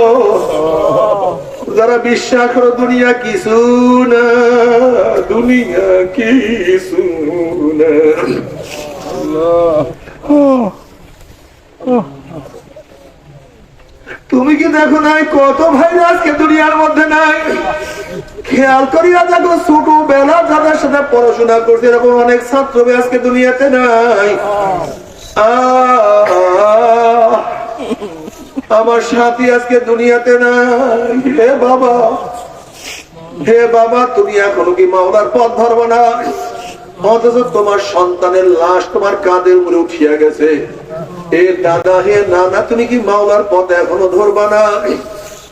যারা বিশ্বাস করো দুনিয়া কিছু না, দুনিয়া কিছু না। তুমি কি দেখো নাই কত ভাই আজকে দুনিয়ার মধ্যে নাই? খেয়াল করিয়া দেখো ছোটবেলা যাদের সাথে পড়াশোনা করছে এরকম অনেক ছাত্র আজকে দুনিয়াতে নাই। আমার সাথী আজকে দুনিয়াতে নাই। হে বাবা, হে বাবা, তুমি এখনো কি মাওলার পথ ধরবো না? অথচ তোমার সন্তানের লাশ তোমার কাঁধের উপরে উঠিয়া গেছে। হে দাদা, হে নানা, তুমি কি মাওলার পথ এখনো ধরবা না?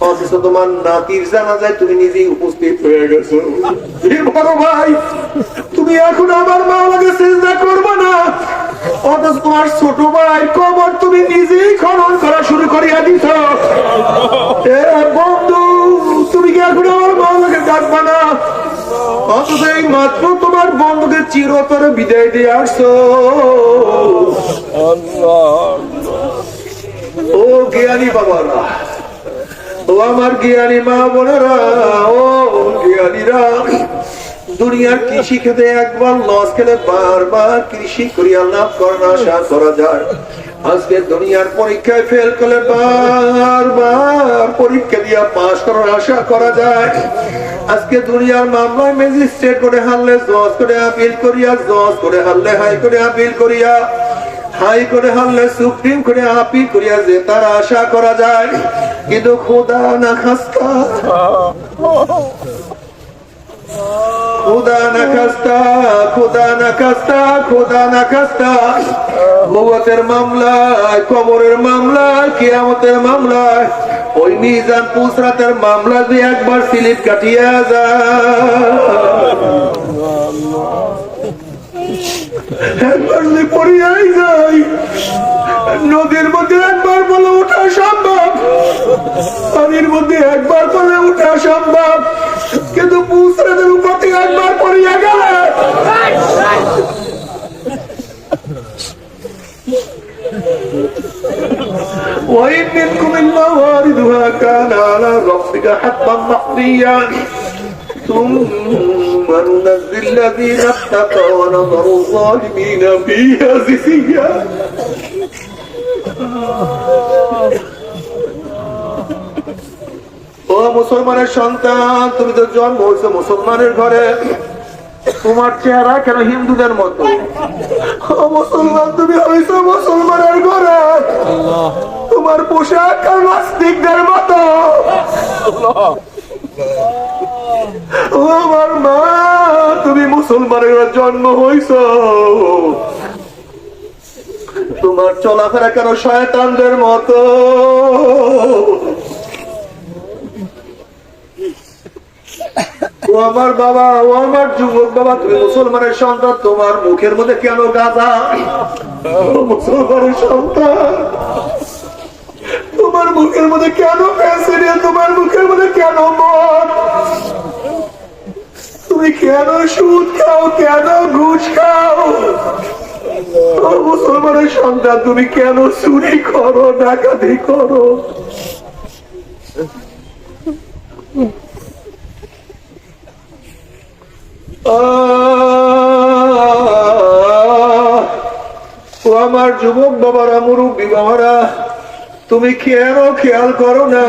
অথচ তোমার নাতির জানাজায় তুমি নিজেই উপস্থিত হয়ে গেছো। হে বড় ভাই, তুমি এখন আমার মাওলাকে সিজদা করবা না, অথচ তোমার ছোট ভাই কবর তুমি নিজেই খনন করা শুরু করিয়া দিছ। বন্ধু, তুমি কি এখন আমার মাওলাকে ডাকবা না, অথচ এই মাত্র তোমার বন্ধুকে চিরতরে বিদায় দিয়ে আসছো। ও জ্ঞানী বাবারা, ও আমার জ্ঞানী মা বোনেরা, ও জ্ঞানীরা, দুনিয়ার কৃষি খেতে একবার লস খেলে বারবার কৃষি করিয়া লাভ করার আশা করা যায়। আজকে দুনিয়ার পরীক্ষায় ফেল করলে বারবার পরীক্ষা দিয়া পাস করার আশা করা যায়। আজকে দুনিয়ার মামলায় ম্যাজিস্ট্রেট করে হারলে জজ করে আপিল করিয়া, জজ করে হারলে হাই করে আপিল করিয়া, হাই করে হারলে সুপ্রিম করে আপিল করিয়া যে তার আশা করা যায়। কিন্তু খোদা না খাস্তা, খোদা না খাস্তা, খোদা না খাস্তা, খোদা না খাস্তা, মৌতের মামলায়, কবরের মামলায়, কিয়ামতের মামলায়, ওই মিজান পুসরাতের মামলা যে একবার স্লিপ কাটিয়া যায়, একবার যে পড়িয়াই যায়। নদীর মধ্যে একবার বলে ওঠা সম্ভব, পানির মধ্যে একবার বলে ওঠা সম্ভব, কিন্তু পুসরাতের উপর থেকে একবার পড়িয়া গেলে وإن منكم إلا واردها كان على ربك حتما مقضيا ثم ننزل الذين اتقوا ونذر الظالمين فيها جثيا। ও মুসলমানের সন্তান, তুমি তো জন্ম হয়েছে মুসলমানের ঘরে, তোমার চেহারা কেন হিন্দুদের মতো? ও মুসলমান, তুমি হয়েছো মুসলমানের ঘরে, তোমার পোশাক নাস্তিকদের মতো। ও আমার মা, তুমি মুসলমানের জন্ম হয়েছ, তোমার চলাফেরা কেন শয়তানদের মতো? ও আমার বাবা, ও আমার যুবক বাবা, তুমি মুসলমানের সন্তান, তোমার মুখের মধ্যে কেন গাঁজা? মুসলমানের সন্তান, তোমার মুখের মধ্যে কেন ফ্যাসিলিটি? তোমার মুখের মধ্যে কেন মদ? তুমি কেন সুদ খাও, কেন ঘুষ খাও? মুসলমানের সন্তান, তুমি কেন চুরি করো, ডাকাতি করো? ও আমার যুবক বাবারা, মুরব্বী বাবারা, তুমি কেন খেয়াল করো না?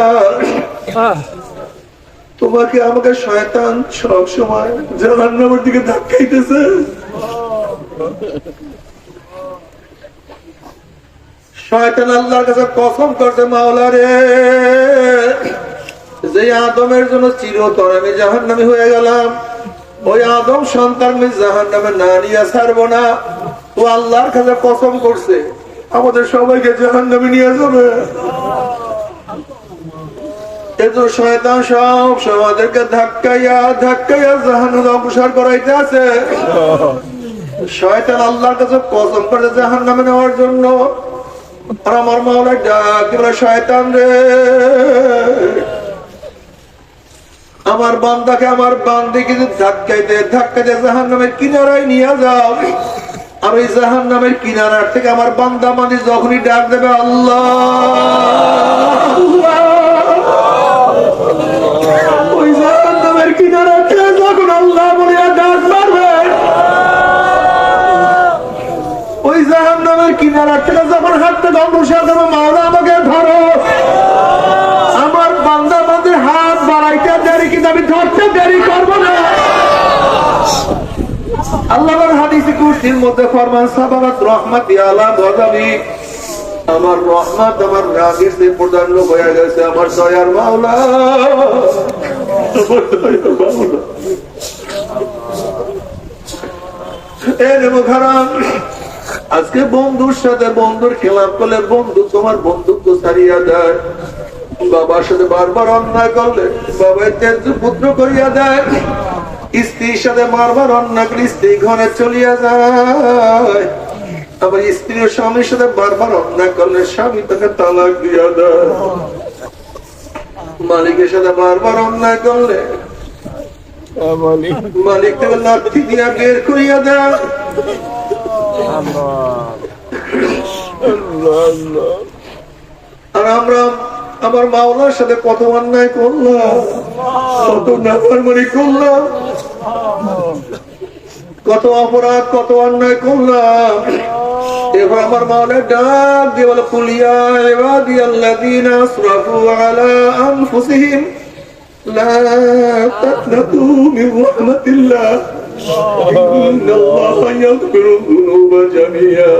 তোমাকে আমাকে শয়তান সব সময় জাহান্নামের দিকে ধাক্কাইতেছে। শয়তান আল্লাহর কাছে কসম করছে, মাওলা রে, যে আদমের জন্য চিরতর আমি জাহান্নামী হয়ে গেলাম, ওই আদম সন্তান আমি জাহান্নামে না নিয়ে ছাড়বো না। ও আল্লাহর কাছে কসম করছে আমাদের সবাইকে জাহান্নামে নিয়ে যাবে। এতো শয়তান সব আমাদেরকে ধাক্কাইয়া ধাক্কাইয়া জাহান্নামে অগ্রসর করাইতে আছে। শয়তান আল্লাহর কাছে কসম করে জাহান্নামে নেওয়ার জন্য। আর আমার মাওলা ডাক বলে, শয়তান রে, আমার বান্দাকে, আমার বান্দিকে ধাক্কাইতে ধাক্কাইতে জাহান্নামের কিনারায় নিয়ে যাও। আর ওই জাহান্নামের কিনারার থেকে আমার বান্দা মানে যখনই ডাক দেবে আল্লাহ জান্নাত থেকে যখন হাঁটতে অগ্রসর দেবো, মাওলা আমাকে ধরো। আমার বান্দা বান্দির হাত বাড়াইতে দেরি, কিন্তু আমি ধরতে দেরি করবো না। আল্লাহর হাদিসে কুরসির মধ্যে ফরমান, সাবারাত রাহমাতি আলা গযাবি, আমার রহমত আমার রাগের চেয়ে প্রাধান্য হয়ে গেছে আমার দয়ার মাওলা। আমার দয়ার মাওলা আজকে বন্ধুর সাথে বন্ধুর খেলাপ করলে বন্ধু তোমার বন্ধুত্ব ছাড়িয়া দেয়, বাবার সাথে বারবার অন্যায় করলে বাবা তেজ পুত্র করিয়া দেয়, স্ত্রীর সাথে বারবার অন্যায় করলে স্ত্রী ঘরে চলিয়া যায়, আবার স্ত্রী ও স্বামীর সাথে বারবার অন্যায় করলে স্বামী তাকে তালাক দিয়া দেয়, মালিকের সাথে বারবার অন্যায় করলে মালিক থেকে লাঠি দিয়া বের করিয়া দেয়। আর আমরা আমার মাওলার সাথে কত অন্যায় করলাম, কত নাফরমানি করলাম, কত অপরাধ কত অন্যায় করলাম। এবার আমার মাওলা ডাক দিয়ে বলে, কুলিয়া ইবাদিয়াল্লাযীনা আসরাফু আলা আনফুসিহিম লা তাকনাতু মির রাহমাতিল্লাহ ইন্নাল্লাহা ইয়াগফিরু যুনুবা জামিআ।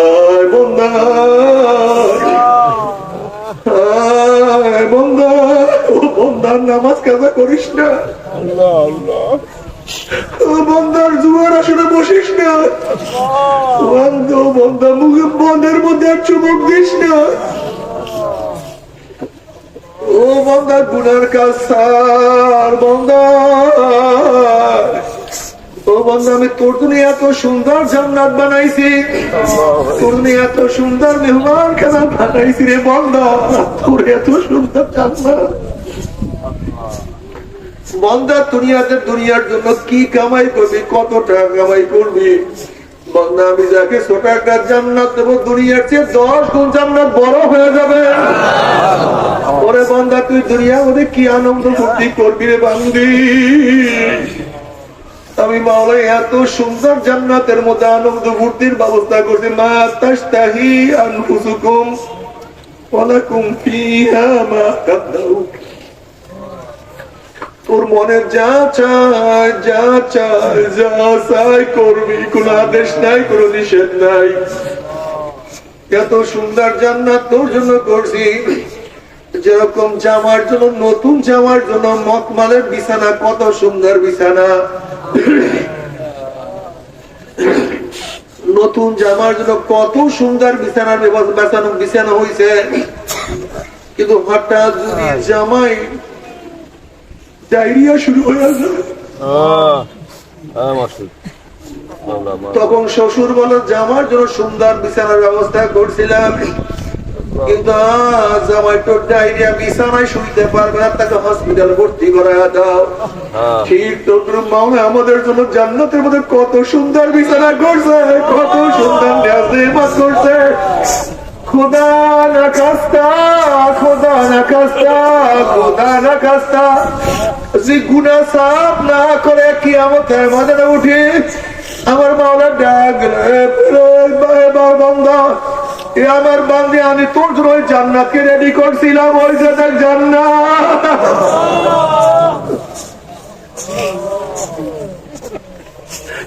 আয় বান্দা, আয় বান্দা, ও বান্দা নামাজ কাজা করিস না, ও বান্দার জুয়ার আসলে বসিস না, বান্দা মুখে বন্ধের মধ্যে আর চুমুক দিস না, ও বান্দা গুনার কাজ ছাড় বান্দা। ও বান্দা আমি তোর দুনিয়া এত সুন্দর জান্নাত বানাইছি, তোর দুনিয়া এত সুন্দর মেহমান খানা বানাইছি রে বান্দা, তোর এত সুন্দর জান্নাত। বান্দা দুনিয়াতে দুনিয়ার জন্য কি কামাই করবি, কত টাকা কামাই করবি? বান্দা আমি যাকে ছোট একটা জান্নাত দেবো, দুনিয়ার চেয়ে 10 গুণ জান্নাত বড় হয়ে যাবে। ওরে বান্দা তুই দুনিয়া ওদের কি আনন্দ ফুর্তি করবি রে বান্দি? আমি মাওলা এত সুন্দর জান্নাতের মধ্যে আনন্দ ফুর্তির ব্যবস্থা করছি, মা তাশতাহি আনফুসুকুম ওয়ালাকুম ফিহা মা তাদউ। তোর মনে যা চায় যা চায় যা চাই করবি, কোন আদেশ নাই, কোন নিষেধ নাই। এত সুন্দর জান্নাত তোর জন্য করছি, যেরকম জামার জন্য, নতুন জামার জন্য মখমলের বিছানা, কত সুন্দর বিছানা, নতুন জামার জন্য কত সুন্দর বিছানার বিছানা হয়েছে। কিন্তু হঠাৎ যদি জামাই ডায়রিয়া শুরু হয়ে যায়, তখন শ্বশুর বলে জামার জন্য সুন্দর বিছানার ব্যবস্থা করছিলাম, কিন্তু জামাই তো ডায়রিয়া, বিছানায় শুইতে পারবে না, তাকে হসপিটাল ভর্তি করা দাও। ঠিক তো মাওলা আমাদের জন্য জান্নাতের মধ্যে কত সুন্দর বিছানা করছে, কত সুন্দর নিয়ামত করছে। খুদা না খাস্তা, খুদা না খাস্তা, খুদা না খাস্তা, যে গুনাহ সাফ না করে কিয়ামতের ময়দানে উঠে আমার মাওলা ডাক, বান্দা আমার বান্দে আমি তোর জন্য ওই জান্নাতকে রেডি করছিলাম, ওই যে দেখ জান্নাত।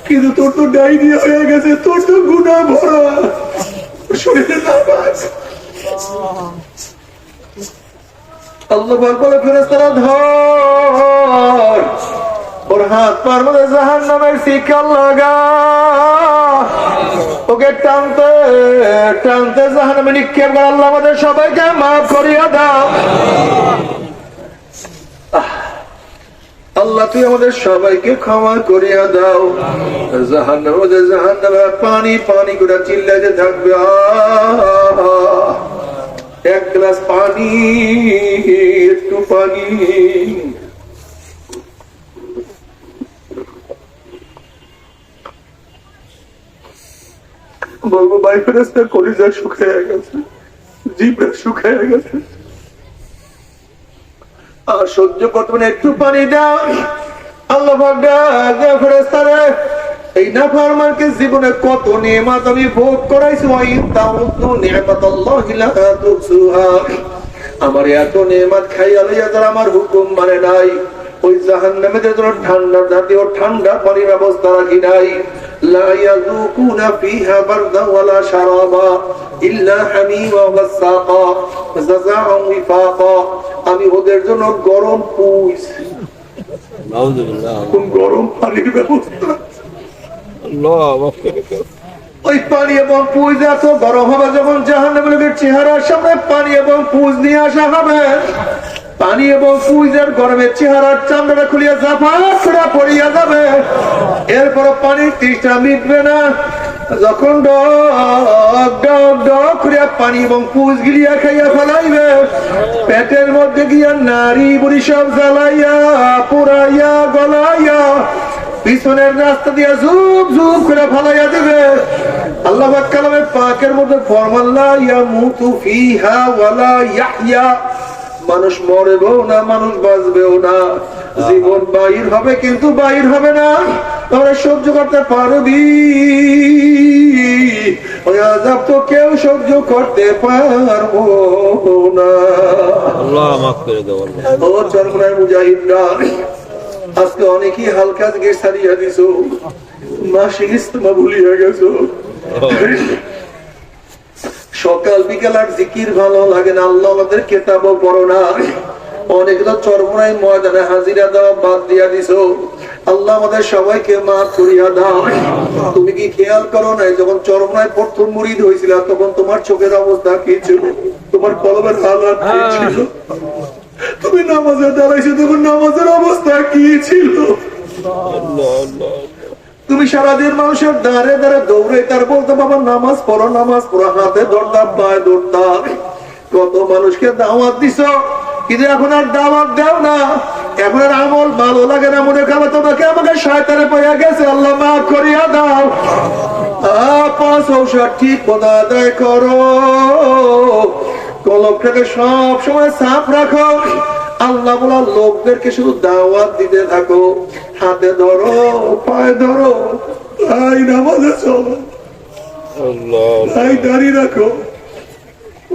কিন্তু তোর তো ডায়রিয়া হয়ে গেছে, তোর তো গুনাহ ভরা শরীরে নামাজ। আল্লাহ বলে ফেরেশতারা ধর, ওর হাত পার মধ্যে জাহান্নামের শিকল লাগা, ওকে টানতে টানতে জাহান্নামে নিক্ষেপ করে। আল্লাহ আমাদের সবাইকে মাফ করিয়া দাও। আল্লাহ তুই আমাদের সবাইকে ক্ষমা করিয়া দাও। জাহান্নামের মধ্যে জাহান্নামে পানি পানি করে চিল্লাতে থাকবে, এক গ্লাস পানি, একটু পানি। বলবো ভাই ফেরেশতা কলিজা শুকিয়ে গেছে, জিভটা শুকিয়ে গেছে, আর সহ্য করতে একটু পানি দাও। আল্লাহ ফেরেশতারে এই নাফরমানকে জীবনে কত নিয়ামত আমি ভোগ করাইছি, ওয়াইন তাউদ্দু নি'মাতাল্লাহি লা তুহসুহা। আমার এত নিয়ামত খাইয়া লইয়া যারা আমার হুকুম মানে নাই, ওই জাহান্নামের জন্য ঠান্ডা জাতীয় ঠান্ডা পানির ব্যবস্থা রাখি নাই। লা ইয়াযুকুনা ফিহা বারদা ওয়ালা শারাবা ইল্লা হামিমা ওয়া সাকা জাযাআন ওয়াফাকা। আমি ওদের জন্য গরম পুইস, নাউযুবিল্লাহ, কোন গরম পানির ব্যবস্থা। আল্লাহু আকবার। ওই পানি এবং পুজ এত গরম হবে, যখন জাহান্নামের লোকের চেহারার সামনে পানি এবং পুজ নিয়ে আসা হবে, পানি এবং পুজের গরমের চেহারার চামড়াটা খুলিয়া জাফা পড়িয়া যাবে। এরপর পানির তৃষ্ণা মিটবে না, যখন পানি এবং পুজ গিলিয়া খাইয়া ফেলাইবে, পেটের মধ্যে গিয়া নারী বুড়ি সব জ্বালাইয়া পুরাইয়া গলাইয়া পিছনের রাস্তা দিয়া ঝুপ ঝুপ করে ফালাইয়া দিবে। আল্লাহ পাক কালামে পাকের মধ্যে ফরমান, লা ইয়ামুতু ফিহা ওয়ালা ইয়াহইয়া। মানুষ মরবেও না, মানুষ বাঁচবেও না, জীবন বাহির হবে কিন্তু বাহির হবে না। তোমরা সহ্য করতে পারবি? ওই আযাব তো কেউ সহ্য করতে পারবো না। আল্লাহ মাফ করে দাও। ও চরমনায় মুজাহিদরা, আজকে অনেকেই হালকা থেকে ছাড়িয়া দিছো, মাসিক ইস্তেমা ভুলিয়া গেছো। সকাল বিকাল আর জিকির ভালো লাগে না, আল্লাহ আমাদের কেতাবও পড়ো না। অনেকে তো চরমনাই ময়দানে হাজিরা দেওয়া বাদ দিয়া দিছো। আল্লাহ আমাদের সবাইকে মাফ করিয়া দাও। তুমি কি খেয়াল করো নাই, যখন চরমনায় প্রথম মুরিদ হয়েছিল তখন তোমার চোখের অবস্থা কি ছিল, তোমার কলমের হালাত কি ছিল? তুমি নামাজে দাঁড়াইছো তখন নামাজের অবস্থা কি ছিল? তুমি সারাদিন মানুষের দাঁড়ে দাঁড়ে দৌড়ে তার বলতে বাবা নামাজ পড়ো, নামাজ পড়ো, হাতে ধরতাম পায়ে ধরতাম। কত মানুষকে দাওয়াত দিছ, কিন্তু এখন আর দাওয়াত দাও না। এখন আর আমল ভালো লাগে না, মনে করো তোমাকে আমাকে শয়তানে পড়ে গেছে, আল্লাহ মাফ করিয়া দাও। পাঁচ ঔষধ ঠিক মতো আদায় করো, কলবটাকে সব সময় সাফ রাখো। আল্লাহ বলা লোকদেরকে শুধু দাওয়াত দিতে থাকো, হাতে ধরো পায়ে ধরো, তাই নামাজে চলো, তাই দাঁড়িয়ে রাখো।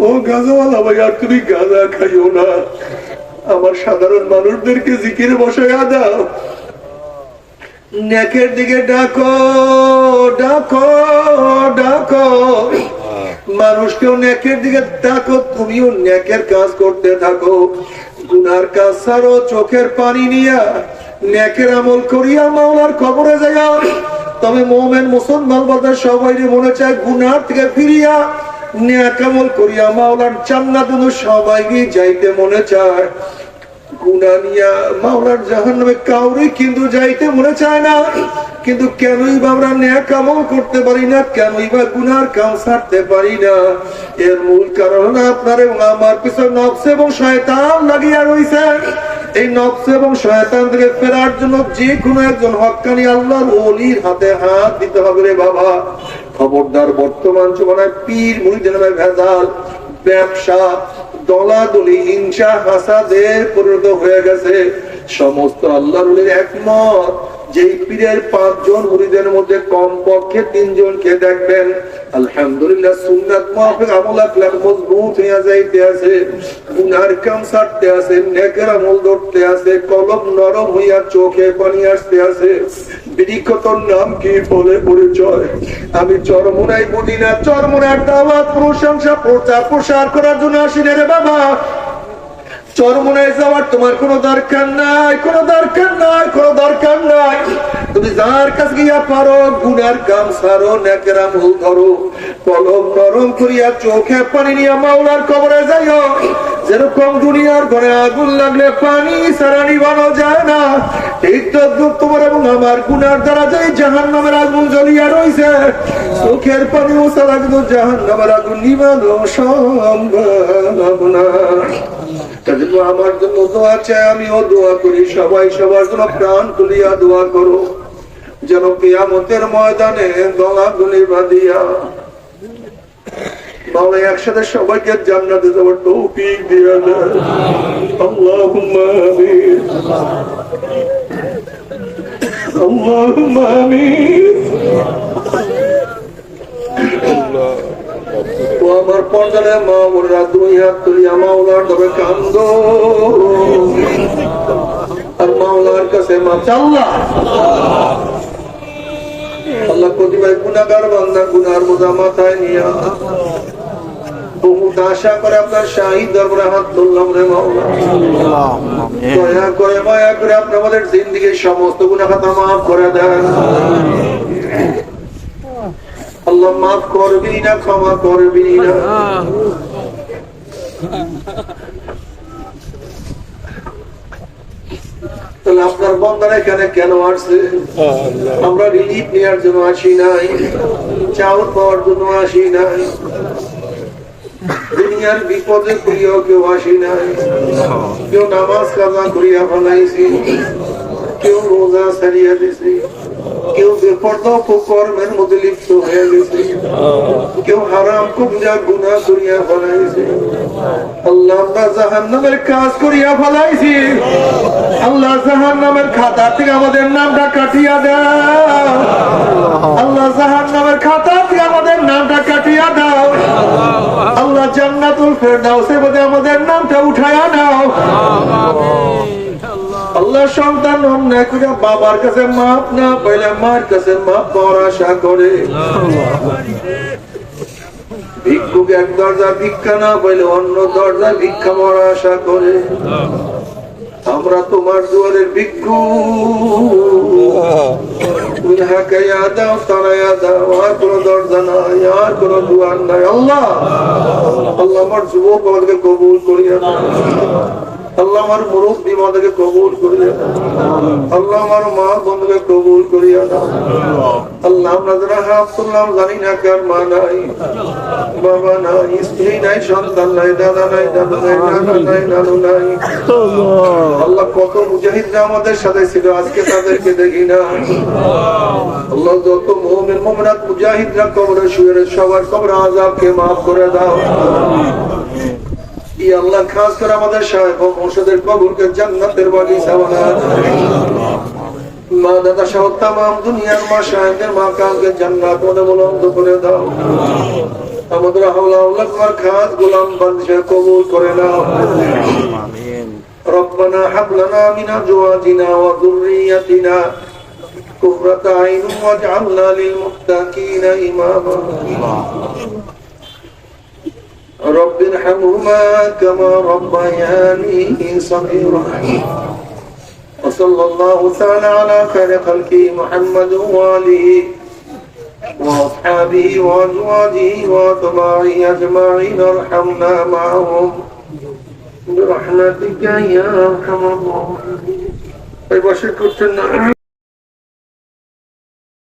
ও গাঁজাওয়ালা ভাই, আর তুমি গাঁজা খাইও না। আমার সাধারণ মানুষদেরকে জিকিরে বসাইয়া দাও, নেকের দিকে ডাকো ডাকো ডাকো। মানুষকেও নেকের দিকে ডাকো, তুমিও নেকের কাজ করতে থাকো। গুনার কাজ ছাড়ো, চোখের পানি নিয়া নেকের আমল করিয়া মাওলার কবরে যাইয়া। তবে মুমিন মুসলমান বলতে সবাই মনে চায় গুনার থেকে ফিরিয়া নেক আমল করিয়া মাওলার জান্নাতে সবাইকে যাইতে মনে চায়। গুনাহ নিয়া মাওলার জাহান্নামে কাউরে কিন্তু যাইতে মনে চায় না। কিন্তু কেনই বা আমরা নেক আমল করতে পারি না, কেনই বা গুনার কাম ছাড়তে পারি না? এর মূল কারণ আপনার এবং আমার পিছনে নফস এবং শয়তান লাগিয়া রয়েছে। এই নফস এবং শয়তান থেকে ফেরার জন্য যে কোনো একজন হক্কানি আল্লাহর ওলির হাতে হাত দিতে হবে রে বাবা। খবরদার, বর্তমান জমানায় পীর মুরিদের নামে ভেজাল, ব্যবসা, দলাদলি, হিংসা, হাসাদে পরিণত হয়ে গেছে। সমস্ত আল্লাহর ওলির একমত, যেই পীরের 5 জন মুরিদের মধ্যে কমপক্ষে 3 জনকে দেখবেন আলহামদুলিল্লাহ সুন্নাত মুআফিক আমল আখলাক মজবুত হয়ে যাইতে আছে, গুনার কাম ছাড়তে আছে, নেকের আমল ধরতে আছে, কলব নরম হইয়া চোখে পানি আসতে আছে। বিরিক্ষতর নাম কি বলে পরিচয়? আমি চরমুনাই মদিনা, চরমুনার দাওয়াত প্রশংসা প্রচার প্রসার করার জন্য আসি না রে বাবা। চরমুনায় যাওয়ার তোমার কোনো দরকার নাই, কোনো দরকার নাই, কোনো দরকার নাই। তুমি যার কাছে গিয়া পারো গুনার কাম ছাড়ো, নেকের আমল ধরো, কলম নরম করিয়া চোখে পানি নিয়ে মাওলার কবরে যাইও। যেরকম দুনিয়ার ঘরে আগুন লাগলে পানি ছাড়া নিভানো যায় না, ঠিক তদ্রুপ তোমার এবং আমার গুনার দ্বারা যে জাহান্নামের আগুন জ্বলিয়া রইছে, চোখের পানি ছাড়া কিন্তু জাহান্নামের আগুন নিভানো সম্ভব না। আমার জন্য দোয়া চাই, আমিও দোয়া করি, সবাই সবার জন্য প্রাণ তুলিয়া দোয়া করো, যেন কিয়ামতের ময়দানে গলাগুলি বাঁধিয়া মাওলা একসাথে সবাইকে জান্নাতে যাওয়ার তৌফিক দিয়া দেয়। আল্লাহুম্মা আমিন। আল্লাহুম্মা আমিন। ও আমার পর্দারে মা বোনরা, দুই হাত তুলিয়া মাওলার তবে কান্দ আর মাওলার কাছে মাপ আল্লাহ। আল্লাহ প্রতিভায় গুনাহগার বান্দা গুনার বোঝা মাথায় নিয়ে বহুত আশা করে আপনার শাহী দরবারে হাত তুললাম রে মাওলা। দয়া করে মায়া করে আপনি আমাদের জিন্দেগীর সমস্ত গুনাহ খাতা মাফ করে দেন আল্লাহ। মাফ করবি না, ক্ষমা করবি না। তাহলে আপনার বন্ধারা এখানে কেন আসছে? আমরা রিলিফ নেওয়ার জন্য আসি নাই, চাউল পাওয়ার জন্য আসি নাই, দুনিয়ার বিপদে করিয়াও কেউ আসি নাই। কেউ নামাজ কাজা করিয়া ফেলাইছি, কেউ রোজা ছাড়িয়া দিছি, কেউ বেপরদা কর্মের মধ্যে লিপ্ত হয়ে গেছে, কেউ হারাম কবিরা গুনাহ করিয়া ফেলাইছে। আল্লাহ আমরা জাহান্নামের কাজ করিয়া ফেলাইছি। আল্লাহ জাহান্নামের খাতা থেকে আমাদের নামটা কাটিয়া দাও। আল্লাহ জাহান্নামের খাতা থেকে আমাদের নামটা কাটিয়া দাও। আল্লাহ জান্নাতুল ফেরদাউসের মধ্যে আমাদের নামটা উঠায়া নাও। আল্লাহ সন্তান অন্যায় করে বাবার কাছে মাপ না পাইলে মার কাছে মাপ পাওয়ার আশা করে, ভিক্ষুক এক দরজা ভিক্ষা না পাইলে অন্য দরজা ভিক্ষা পাওয়ার আশা করে। আমরা তোমার দুয়ারের ভিক্ষু, তুমি হাঁকাইয়া দাও, তারাইয়া দাও, আর কোন দরজা নাই, আর কোন দুয়ার নাই। আল্লাহ আল্লাহ আমার যুবক আমাদেরকে কবুল করিয়া দাও। আল্লাহ আমার মুরব্বী আমাদেরকে কবুল করিয়া দাও। আল্লাহ আমার মা বোনকে কবুল করিয়া দাও। আল্লাহ আমরা যারা হাত তুললাম জানি না কার মা নাই, বাবা নাই, স্ত্রী নাই, সন্তান নাই, দাদা নাই, দাদু নাই, নানা নাই, নানু নাই। আল্লাহ কত মুজাহিদরা আমাদের সাথে ছিল, আজকে তাদেরকে দেখি না। আল্লাহ যত মুমিন মুমিনাত মুজাহিদরা কবরে শুয়ে সবার কবরে আযাবকে মাফ করে দাও। আল্লাহ খাস করে আমাদের সাহেব ও মুর্শিদের কবরকে জান্নাতের বাগিচা বানায় দাও। মা দাদা সহ তামাম দুনিয়ার মা সাহেবদের মা কালকে জান্নাত অনুমোদন করে দাও। আমাদের হাওলা আল্লাহ তোমার খাস গোলাম বান্দা কবুল করে নাও। আমিন। রব্বানা হাব লানা মিন আজওয়াজিনা ওয়া যুররিয়াতিনা কুররাতা আইনুন ওয়াজআলনা লিল মুত্তাকিনা ইমামা। رب ارحمهما كما ربياني صغيرا. وصلى الله تعالى على خير خلقه محمد وآله وأصحابه وأزواجه وأتباعه أجمعين ارحمنا معهم برحمتك يا أرحم الراحمين.